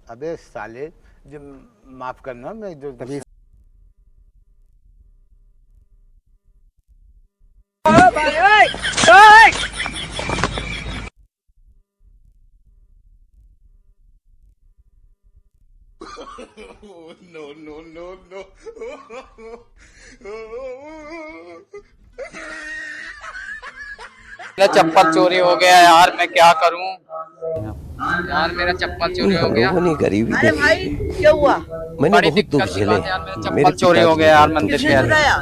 अबे साले, जो माफ करना, मैं जो तभी no, no, no, no. मेरा चप्पल चोरी हो गया यार, मैं क्या करूं यार, मेरा चप्पल चोरी हो गया। लोगों ने गरीबी अरे भाई क्या हुआ? मैंने बड़ी बहुत दुख दिक्कत की झेले। बात है यार, मेरा मेरे चप्पल चोरी हो पिताजी गया ने यार बहुत दुख मंदिर किसने के चुराया?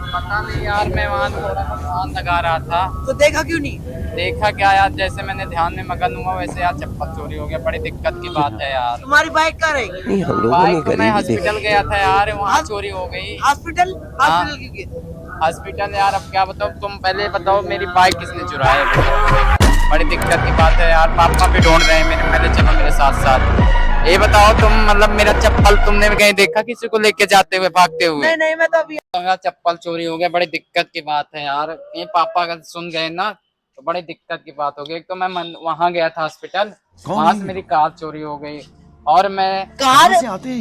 पता नहीं यार, मैं वहाँ थोड़ा सा ध्यान लगा रहा था, तो देखा क्यों नहीं? देखा क्या यार, जैसे मैंने ध्यान में मगन हुआ वैसे यार चप्पल चोरी हो गया। बड़ी दिक्कत की बात है यार। तुम्हारी बाइक कहाँ रहेगी? नहीं, हम लोगों ने बाइक तो मैं गरीबी हॉस्पिटल देखी। गया था यार, वहाँ चोरी हो गई। हॉस्पिटल हाँ। हॉस्पिटल क्यों गए थे? हॉस्पिटल यार, अब क्या बताओ, तुम पहले बताओ मेरी बाइक किसने चुराई है? बड़ी दिक्कत की बात है यार, पापा भी ढूंढ रहे हैं मेरे, पहले चलो मेरे साथ साथ। ये बताओ तुम, मतलब मेरा चप्पल तुमने भी कहीं देखा किसी को लेके जाते हुए, भागते हुए? नहीं नहीं, मैं तो अभी मेरा चप्पल चोरी हो गया, बड़ी दिक्कत की बात है यार। ये पापा अगर सुन गए ना तो बड़ी दिक्कत की बात हो गई। एक तो मैं वहां गया था हॉस्पिटल, वहां से मेरी कार चोरी हो गई। और मैं कार,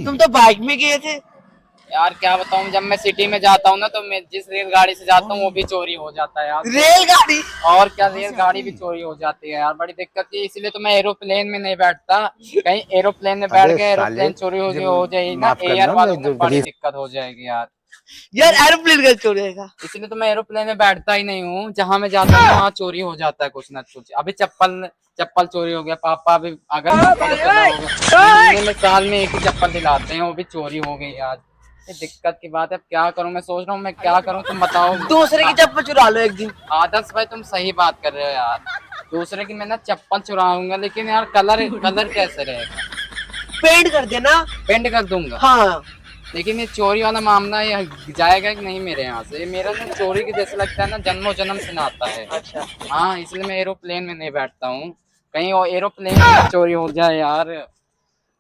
तुम तो बाइक में गए थे। यार क्या बताऊं, जब मैं सिटी में जाता हूँ ना तो मैं जिस रेलगाड़ी से जाता हूँ वो भी चोरी हो जाता है यार। रेलगाड़ी? और क्या, रेलगाड़ी भी चोरी हो जाती है यार, बड़ी दिक्कत की। इसलिए तो मैं एरोप्लेन में नहीं बैठता, कहीं एरोप्लेन में बैठ अबे गए, साले, एरोप्लेन चोरी हो जब जाएगी ना माफ एयर करना, वालों मैं को, जो बड़ी तभी दिक्कत हो जाएगी यार। यार एरोप्लेन का चोरेगा। इसलिए तो मैं एरोप्लेन में बैठता ही नहीं हूँ, जहाँ मैं जाता हूँ वहाँ चोरी हो जाता है कुछ ना कुछ। अभी चप्पल चोरी हो गया, पापा भी अगर पापा को पता होगा, महीने में साल में एक ही चप्पल दिलाते हैं, वो भी चोरी हो गई आज। ये दिक्कत की बात है, अब क्या करूं, मैं सोच रहा हूँ मैं क्या करूं, तुम बताओ। दूसरे की चप्पल चुरा लो एक दिन। आदर्श भाई तुम सही बात कर रहे हो यार, दूसरे की मैं ना चप्पल चुराऊंगा, लेकिन यार कलर कैसे रहेगा? पेंट कर देना। पेंट कर दूंगा। हाँ। लेकिन ये चोरी वाला मामला ये जाएगा कि नहीं मेरे यहाँ से? ये मेरा ना चोरी की जैसे लगता है ना, जन्मों जन्म से नाता है। अच्छा। हाँ, इसलिए मैं एरोप्लेन में नहीं बैठता हूँ, कहीं वो एरोप्लेन में चोरी हो जाए यार,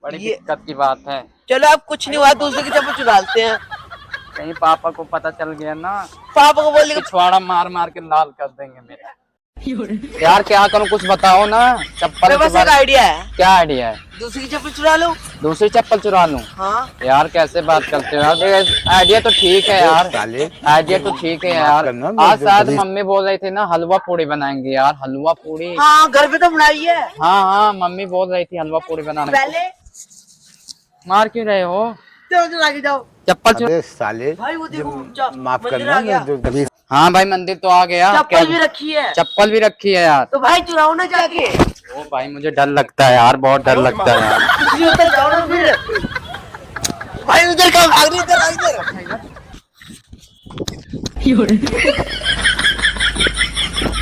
बड़ी दिक्कत की बात है। चलो अब कुछ नहीं हुआ, दूसरे की चप्पल चुराते हैं। कहीं पापा को पता चल गया ना, पापा को बोल पिछवाड़ा मार मार के लाल कर देंगे मेरा। यार क्या करूं, कुछ बताओ ना। चप्पल बस एक आइडिया है। क्या आइडिया है? दूसरी की चप्पल चुरा लो। दूसरी चप्पल चुरा लूं? हाँ। यार कैसे बात करते हो यार, आइडिया तो ठीक है यार, साले, आइडिया तो ठीक है यार। करना, मैं आज जो शायद तभी मम्मी बोल रही थी ना हलवा पूड़ी बनाएंगे यार, हलवा पूड़ी। हाँ घर पे तो बनाई है। हाँ हाँ, मम्मी बोल रही थी हलवा पूड़ी बनाने को। पहले मार क्यों रहे हो? चलो चला के जाओ। चप्पल चुरा। अबे साले, भाई वो देखो, जब माफ मंदिर करना, आ गया। मैं जो तभी हाँ भाई मंदिर तो आ गया। चप्पल भी रखी है। चप्पल भी रखी है यार। तो भाई चुराओ ना जाके। ओ भाई मुझे डर लगता है यार, बहुत डर लगता है यार। कुछ नहीं होता, जाओ ना फिर। भाई उधर का भाग रही, इधर आ, इधर।